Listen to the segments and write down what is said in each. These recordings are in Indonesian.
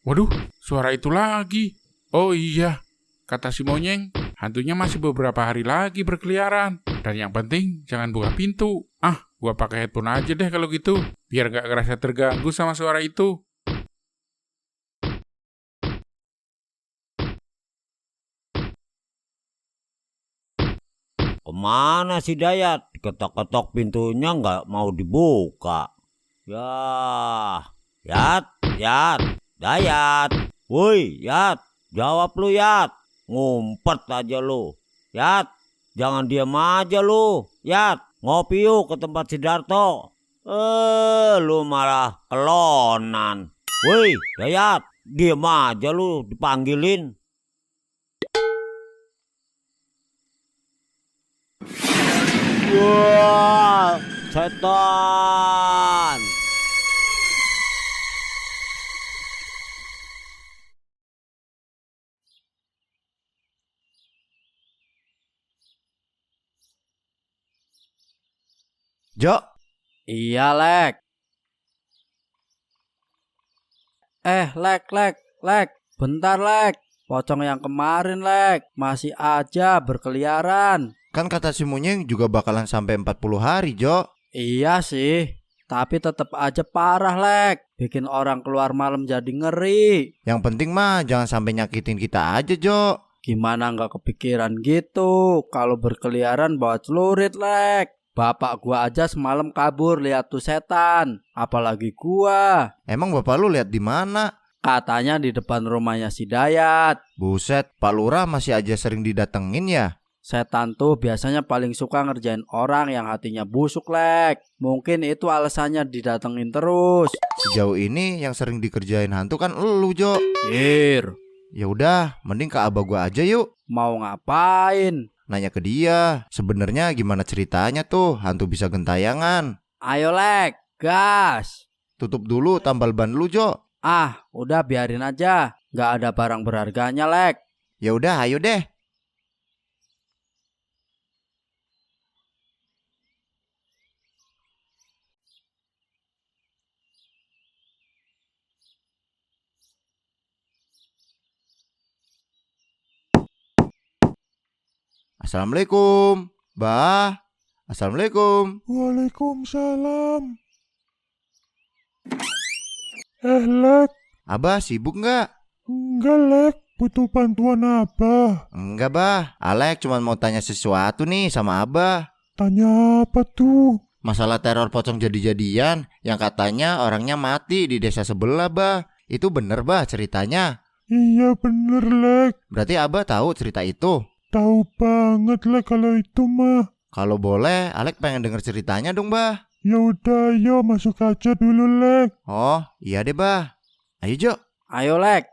Waduh, suara itu lagi. Oh iya, kata si monyeng, hantunya masih beberapa hari lagi berkeliaran. Dan yang penting, jangan buka pintu. Gua pakai headphone aja deh kalau gitu. Biar gak ngerasa terganggu sama suara itu. Kemana si Dayat? Ketok-ketok pintunya nggak mau dibuka. Ya, Yat, Yat, Dayat. Woi, Yat, jawab lu Yat. Ngumpet aja lu. Yat, jangan diam aja lu. Yat, ngopi yuk ke tempat Sidarto. Lu malah kelonan. Woi, Dayat, diam aja lu dipanggilin. Wah, setan. Jo, Iya, Lek. Lek. Bentar, Lek. Pocong yang kemarin, Lek. Masih aja berkeliaran. kan kata si Munyeng juga bakalan sampai 40 hari, Jo. Iya sih. Tapi tetap aja parah, Lek. Bikin orang keluar malam jadi ngeri. Yang penting mah jangan sampai nyakitin kita aja, Jo. Gimana nggak kepikiran gitu? Kalau berkeliaran bawa celurit, Lek. Bapak gua aja semalam kabur lihat tuh setan. Apalagi gua. Emang bapak lu lihat di mana? Katanya di depan rumahnya si Dayat. Buset, Pak Lurah masih aja sering didatengin ya? Setan tuh biasanya paling suka ngerjain orang yang hatinya busuk, Lek. Mungkin itu alasannya didatengin terus. Sejauh ini yang sering dikerjain hantu kan elu, Jo. Ir, Ya udah, mending ke abah gua aja yuk. mau ngapain? Nanya ke dia, sebenarnya gimana ceritanya tuh hantu bisa gentayangan? Ayo, Lek, gas. Tutup dulu tambal ban lu, Jo. Udah biarin aja. Nggak ada barang berharganya, Lek. Ya udah, ayo deh. Assalamualaikum, Bah. Assalamualaikum. Waalaikumsalam. Lek, Abah sibuk nggak? enggak Lek, butuh bantuan apa? Enggak, Bah. Alek cuma mau tanya sesuatu nih sama Abah. Tanya apa tuh? Masalah teror pocong jadi-jadian yang katanya orangnya mati di desa sebelah, Bah. Itu bener, Bah, ceritanya? Iya bener Lek, Berarti Abah tahu cerita itu? tahu banget Lek kalau itu mah. Kalau boleh, Alek pengen denger ceritanya dong, Bah. Ya udah, ayo masuk aja dulu Lek. Oh, iya deh, Bah. Ayo, Jo. Ayo, Lek.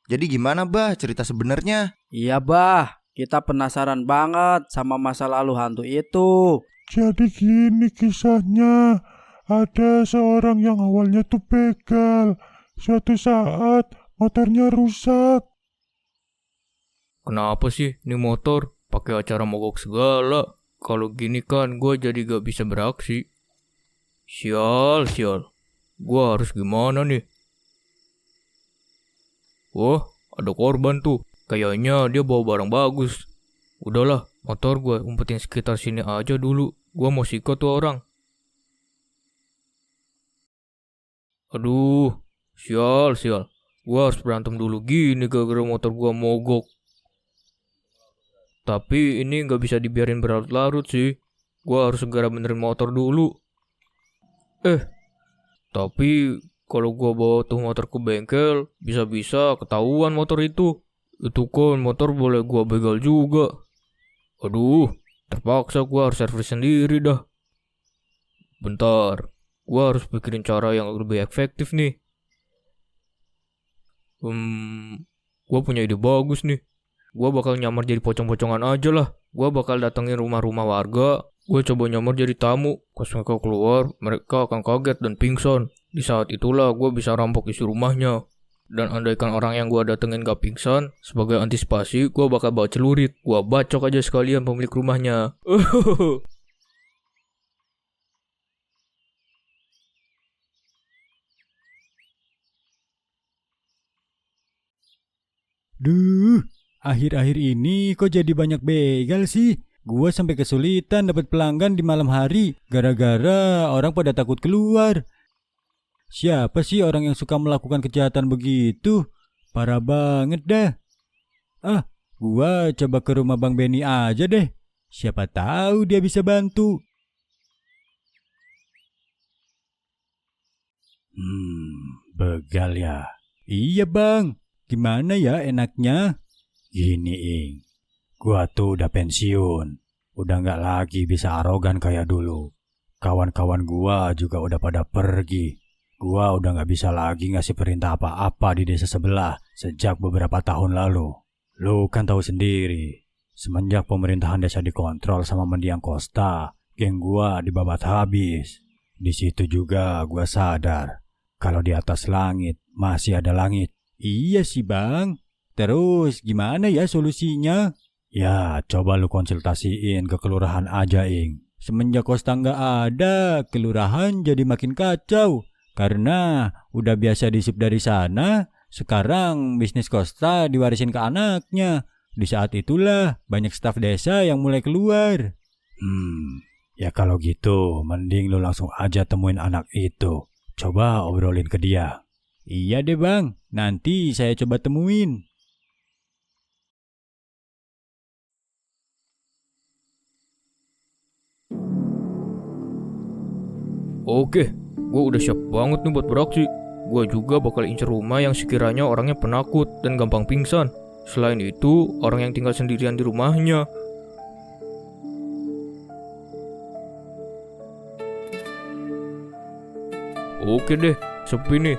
Jadi gimana, Bah, cerita sebenarnya? Iya, Bah. Kita penasaran banget sama masa lalu hantu itu. Jadi gini kisahnya, ada seorang yang awalnya tuh begal. Suatu saat motornya rusak. Kenapa sih ini motor pakai acara mogok segala? Kalau gini kan gue jadi gak bisa beraksi. Sial. Gue harus gimana nih? Wah, ada korban tuh. Kayaknya dia bawa barang bagus. Udahlah, motor gue umpetin sekitar sini aja dulu. Gue mau sikat tuh orang. Aduh, sial. Gue harus berantem dulu gini gara-gara motor gue mogok. Tapi ini gak bisa dibiarin berlarut-larut sih. Gua harus segera benerin motor dulu. Tapi kalau gua bawa tuh motor ke bengkel, bisa-bisa ketahuan motor itu. Itu kan motor boleh gua begal juga. Aduh, terpaksa gua harus servis sendiri dah. Bentar, gua harus pikirin cara yang lebih efektif nih. Gua punya ide bagus nih. Gua bakal nyamar jadi pocong-pocongan aja lah. Gua bakal datengin rumah-rumah warga. Gue coba nyamar jadi tamu. Pas mereka keluar, mereka akan kaget dan pingsan. Di saat itulah gue bisa rampok isi rumahnya. Dan andaikan orang yang gue datengin gak pingsan, sebagai antisipasi, gue bakal bawa celurit. Gue bacok aja sekalian pemilik rumahnya. Duh, akhir-akhir ini kok jadi banyak begal sih? Gua sampai kesulitan dapat pelanggan di malam hari gara-gara orang pada takut keluar. Siapa sih orang yang suka melakukan kejahatan begitu? Parah banget dah. Gua coba ke rumah Bang Benny aja deh. Siapa tahu dia bisa bantu. Begal ya. Iya bang, gimana ya enaknya? Gini Ing, gua tuh udah pensiun. Udah gak lagi bisa arogan kayak dulu. Kawan-kawan gua juga udah pada pergi. Gua udah gak bisa lagi ngasih perintah apa-apa di desa sebelah sejak beberapa tahun lalu. Lu kan tahu sendiri, semenjak pemerintahan desa dikontrol sama mendiang Costa, geng gua dibabat habis. Di situ juga gua sadar kalau di atas langit masih ada langit. Iya sih bang. Terus gimana ya solusinya? Ya coba lu konsultasiin ke kelurahan aja Ing. Semenjak Costa nggak ada, kelurahan jadi makin kacau. Karena udah biasa disip dari sana, sekarang bisnis Costa diwarisin ke anaknya. Di saat itulah banyak staf desa yang mulai keluar. Ya kalau gitu mending lu langsung aja temuin anak itu. Coba obrolin ke dia. Iya deh bang, nanti saya coba temuin. Oke, gue udah siap banget nih buat beraksi. Gue juga bakal incer rumah yang sekiranya orangnya penakut dan gampang pingsan. Selain itu, orang yang tinggal sendirian di rumahnya. Oke deh, sepi nih.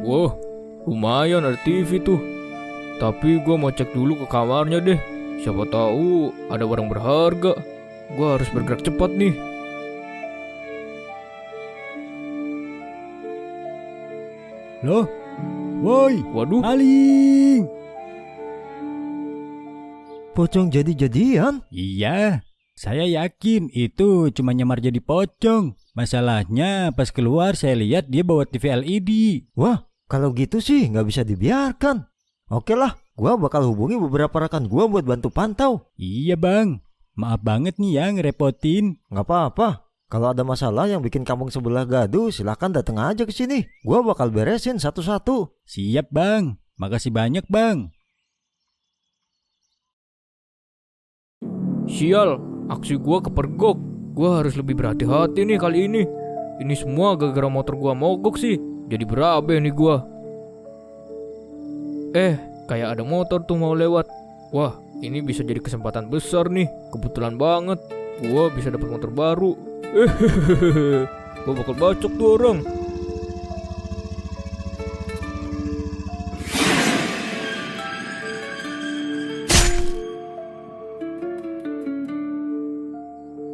Wah, lumayan ada TV tuh. Tapi gue mau cek dulu ke kamarnya deh. Siapa tahu ada barang berharga. Gue harus bergerak cepat nih. Loh, woi, Waduh, maling. Pocong jadi-jadian? Iya, saya yakin itu cuma nyamar jadi pocong. Masalahnya pas keluar saya lihat dia bawa TV LED. Wah, kalau gitu sih nggak bisa dibiarkan. Oke lah, gua bakal hubungi beberapa rekan gua buat bantu pantau. Iya bang, maaf banget nih ya ngerepotin. Nggak apa-apa. Kalau ada masalah yang bikin kampung sebelah gaduh, silakan datang aja ke sini. Gua bakal beresin satu-satu. Siap bang, makasih banyak bang. sial, aksi gue kepergok. Gue harus lebih berhati-hati nih kali ini. Ini semua gara-gara motor gue mogok sih. Jadi berabe nih gue. Kayak ada motor tuh mau lewat. Wah, ini bisa jadi kesempatan besar nih. Kebetulan banget, gue bisa dapat motor baru. Gue bakal bacok tuh orang.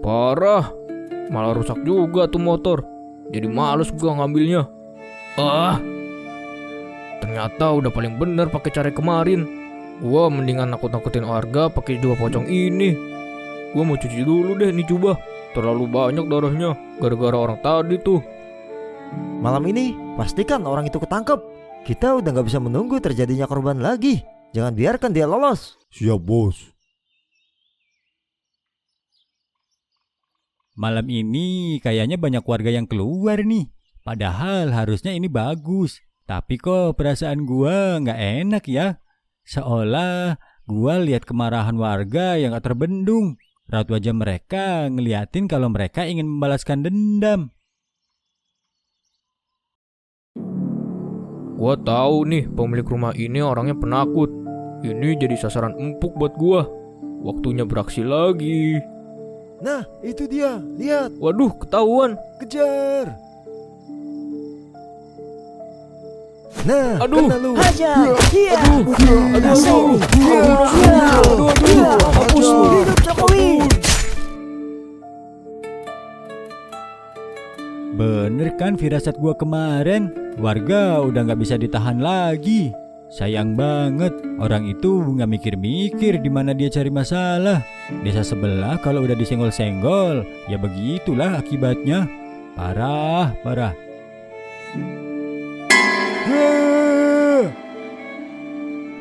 Parah, malah rusak juga tuh motor. Jadi males gue ngambilnya. Ternyata udah paling bener pakai cara kemarin. Gua mendingan nakut-nakutin warga pakai dua pocong ini. Gua mau cuci dulu deh nih coba. Terlalu banyak darahnya gara-gara orang tadi tuh. Malam ini pastikan orang itu ketangkep. Kita udah gak bisa menunggu terjadinya korban lagi. Jangan biarkan dia lolos. Siap bos. Malam ini kayaknya banyak warga yang keluar nih. Padahal harusnya ini bagus. Tapi kok perasaan gua nggak enak ya. Seolah gua lihat kemarahan warga yang gak terbendung. Raut wajah mereka ngeliatin kalau mereka ingin membalaskan dendam. Gua tahu nih pemilik rumah ini orangnya penakut. Ini jadi sasaran empuk buat gua. Waktunya beraksi lagi. Nah, itu dia. Lihat. Waduh, ketahuan. Kejar. Nah, Aduh. kena lu. Aduh. Hapus lu. Bener kan firasat gua kemarin? Warga udah gak bisa ditahan lagi. Sayang banget, orang itu nggak mikir-mikir di mana dia cari masalah. Desa sebelah kalau udah disenggol-senggol, ya begitulah akibatnya. Parah, parah.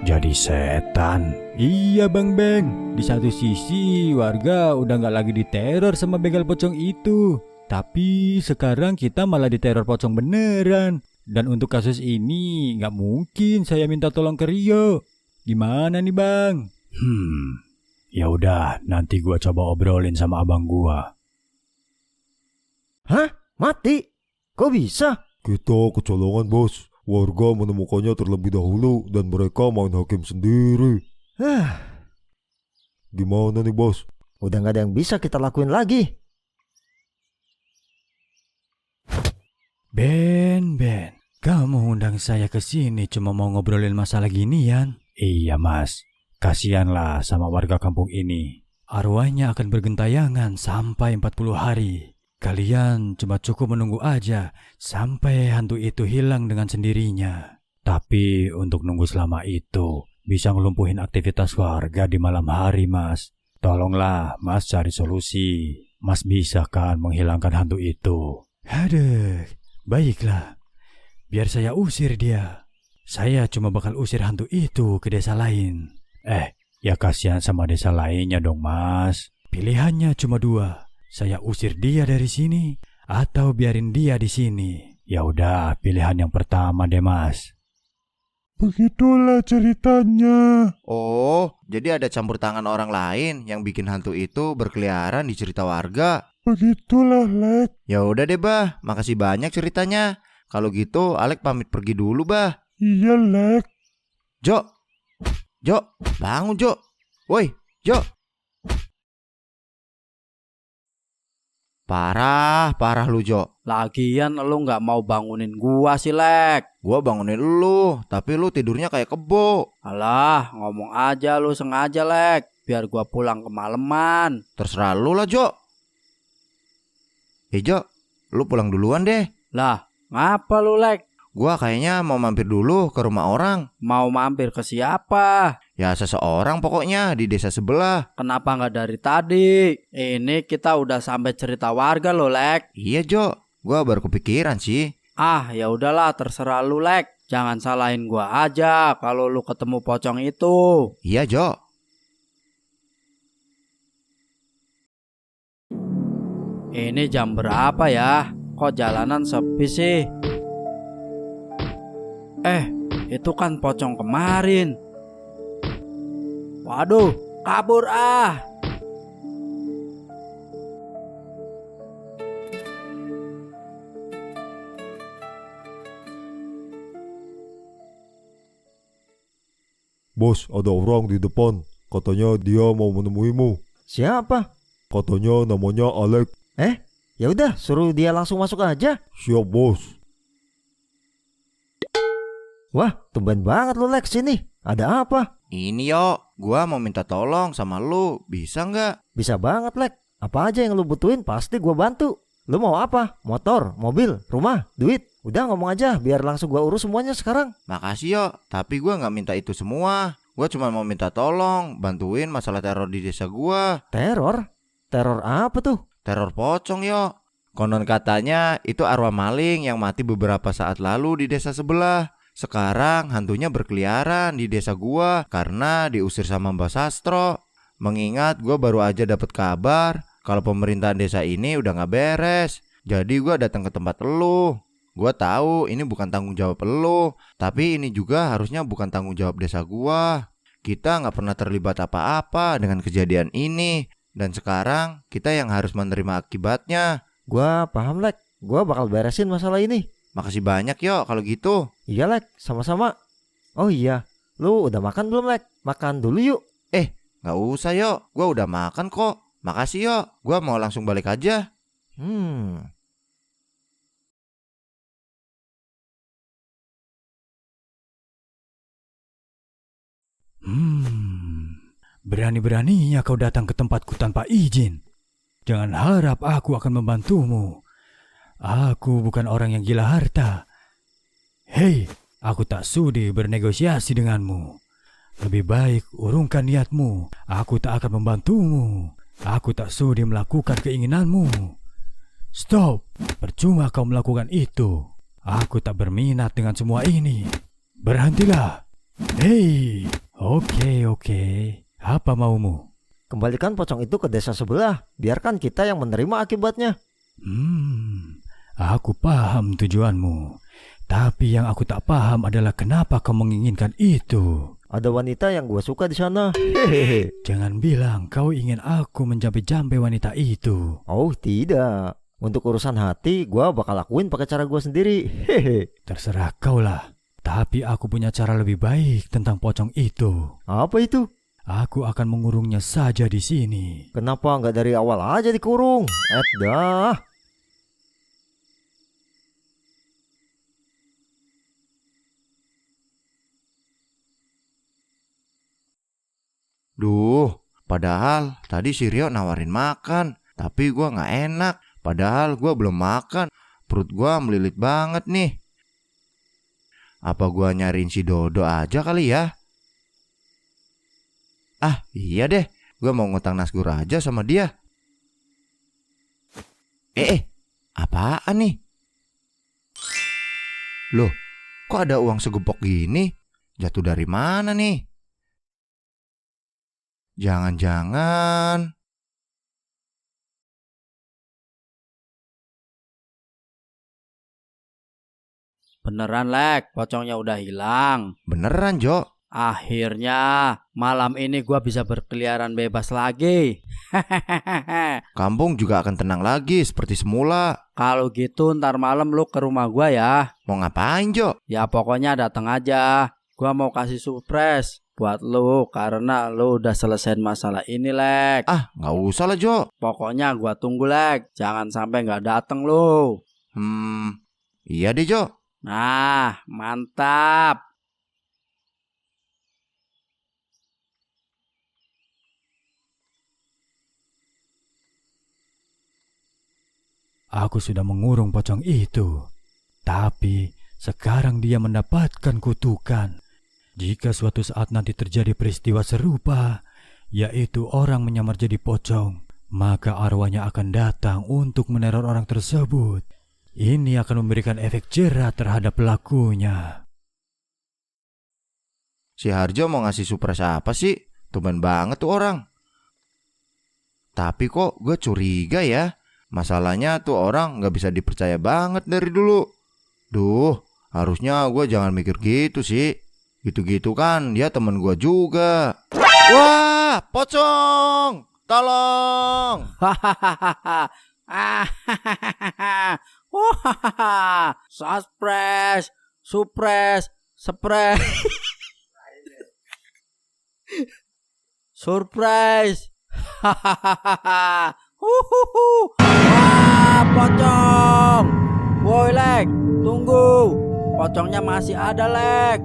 Jadi setan. Iya Bang Ben. Di satu sisi warga udah nggak lagi diteror sama begal pocong itu. Tapi sekarang kita malah diteror pocong beneran. Dan untuk kasus ini nggak mungkin saya minta tolong ke Rio. Gimana nih Bang? Ya udah, nanti gua coba obrolin sama abang gua. Hah? Mati? Kok bisa? Kita kecolongan bos. Warga menemukannya terlebih dahulu dan mereka main hakim sendiri. Gimana nih bos? Udah nggak ada yang bisa kita lakuin lagi. Ben, kamu undang saya ke sini cuma mau ngobrolin masalah ginian? Iya mas, kasihanlah sama warga kampung ini. Arwahnya akan bergentayangan sampai 40 hari. Kalian cuma cukup menunggu aja sampai hantu itu hilang dengan sendirinya. Tapi untuk nunggu selama itu bisa ngelumpuhin aktivitas warga di malam hari mas. Tolonglah mas cari solusi. Mas bisa kan menghilangkan hantu itu? Aduh. Baiklah, biar saya usir dia. Saya cuma bakal usir hantu itu ke desa lain. Ya kasihan sama desa lainnya dong mas. Pilihannya cuma 2. Saya usir dia dari sini atau biarin dia di sini. Ya udah, pilihan yang pertama deh mas. Begitulah ceritanya. Oh, jadi ada campur tangan orang lain yang bikin hantu itu berkeliaran di cerita warga. Begitulah, Lek. Ya udah deh, Bah. Makasih banyak ceritanya. Kalau gitu, Alek pamit pergi dulu, Bah. Iya, Lek. Jo, bangun, Jo. Woi, Jo. Parah lu, Jo. Lagian lu nggak mau bangunin gua sih, Lek. Gua bangunin lu, tapi lu tidurnya kayak kebo. Alah, ngomong aja lu sengaja, Lek. Biar gua pulang kemalaman. Terserah lu lah, Jo. Jo, lu pulang duluan deh. Lah, ngapa lu, Lek? Gua kayaknya mau mampir dulu ke rumah orang. Mau mampir ke siapa? Ya seseorang pokoknya di desa sebelah. Kenapa nggak dari tadi? Ini kita udah sampai cerita warga lo, Lek. Iya, Jo. Gua baru kepikiran sih. Ah, ya udahlah, terserah lu, Lek. Jangan salahin gua aja kalau lu ketemu pocong itu. Iya, Jo. Ini jam berapa ya? Kok jalanan sepi sih? Itu kan pocong kemarin. Waduh, kabur ah. Bos, ada orang di depan. Katanya dia mau menemuimu. Siapa? Katanya namanya Alek. Ya udah, suruh dia langsung masuk aja. Siap, bos. Wah, tumben banget lu, Lek, sini. Ada apa? Ini, Yo. Gua mau minta tolong sama lu. Bisa nggak? Bisa banget, Lek. Apa aja yang lu butuhin pasti gua bantu. Lu mau apa? Motor, mobil, rumah, duit? Udah ngomong aja biar langsung gua urus semuanya sekarang. Makasih, Yo. Tapi gua nggak minta itu semua. Gua cuma mau minta tolong bantuin masalah teror di desa gua. Teror? Teror apa tuh? Teror pocong, Yo. Konon katanya itu arwah maling yang mati beberapa saat lalu di desa sebelah. Sekarang hantunya berkeliaran di desa gua karena diusir sama Mbak Sastro. Mengingat gua baru aja dapat kabar kalau pemerintahan desa ini udah gak beres. Jadi gua datang ke tempat elu. Gua tahu ini bukan tanggung jawab elu, tapi ini juga harusnya bukan tanggung jawab desa gua. Kita gak pernah terlibat apa-apa dengan kejadian ini. Dan sekarang kita yang harus menerima akibatnya. Gua paham, Lek. Gua bakal beresin masalah ini. Makasih banyak, Yo, kalau gitu. Iya, Lek, sama-sama. Oh iya, lu udah makan belum, Lek? Makan dulu yuk. Gak usah, Yo. Gua udah makan kok. Makasih, Yo. Gua mau langsung balik aja. Berani-beraninya kau datang ke tempatku tanpa izin. Jangan harap aku akan membantumu. Aku bukan orang yang gila harta. Hei, Aku tak sudi bernegosiasi denganmu. Lebih baik urungkan niatmu. Aku tak akan membantumu. Aku tak sudi melakukan keinginanmu. Stop! Percuma kau melakukan itu. Aku tak berminat dengan semua ini. Berhentilah. Hei, oke. Apa maumu? Kembalikan pocong itu ke desa sebelah. Biarkan kita yang menerima akibatnya. Aku paham tujuanmu. Tapi yang aku tak paham adalah kenapa kau menginginkan itu. Ada wanita yang gue suka di sana. Hehehe. Jangan bilang kau ingin aku menjampe-jampe wanita itu. Oh tidak. Untuk urusan hati, gue bakal lakuin pakai cara gue sendiri. Hehe. Terserah kau lah. Tapi aku punya cara lebih baik tentang pocong itu. Apa itu? Aku akan mengurungnya saja di sini. Kenapa nggak dari awal aja dikurung? Dah. Duh, padahal tadi si Rio nawarin makan, tapi gua nggak enak. Padahal gua belum makan, perut gua melilit banget nih. Apa gua nyariin si Dodo aja kali ya? Ah, iya deh, gua mau ngutang nasgur aja sama dia. Apaan nih? Loh, kok ada uang segepok gini? Jatuh dari mana nih? Jangan-jangan... Beneran Lek, pocongnya udah hilang. Beneran, Jo. Akhirnya malam ini gua bisa berkeliaran bebas lagi. Kampung juga akan tenang lagi seperti semula. Kalau gitu ntar malam lu ke rumah gua ya. Mau ngapain, Jo? Ya pokoknya datang aja. Gua mau kasih surprise buat lu karena lu udah selesaiin masalah ini Lek. Ah, nggak usah lah, Jo. Pokoknya gua tunggu Lek. Jangan sampai nggak dateng lu. Iya deh, Jo. Nah, mantap. Aku sudah mengurung pocong itu. Tapi sekarang dia mendapatkan kutukan. Jika suatu saat nanti terjadi peristiwa serupa, yaitu orang menyamar jadi pocong, maka arwahnya akan datang untuk meneror orang tersebut. Ini akan memberikan efek jerah terhadap pelakunya. Si Harjo mau ngasih surprise apa sih? Tumben banget tuh orang. Tapi kok gue curiga ya. Masalahnya tuh orang gak bisa dipercaya banget dari dulu. Duh, harusnya gue jangan mikir gitu sih. Gitu-gitu kan dia temen gue juga. Wah, pocong! Tolong! Surprise. Surprise. Wah, pocong. Woi Lek, tunggu. Pocongnya masih ada Lek.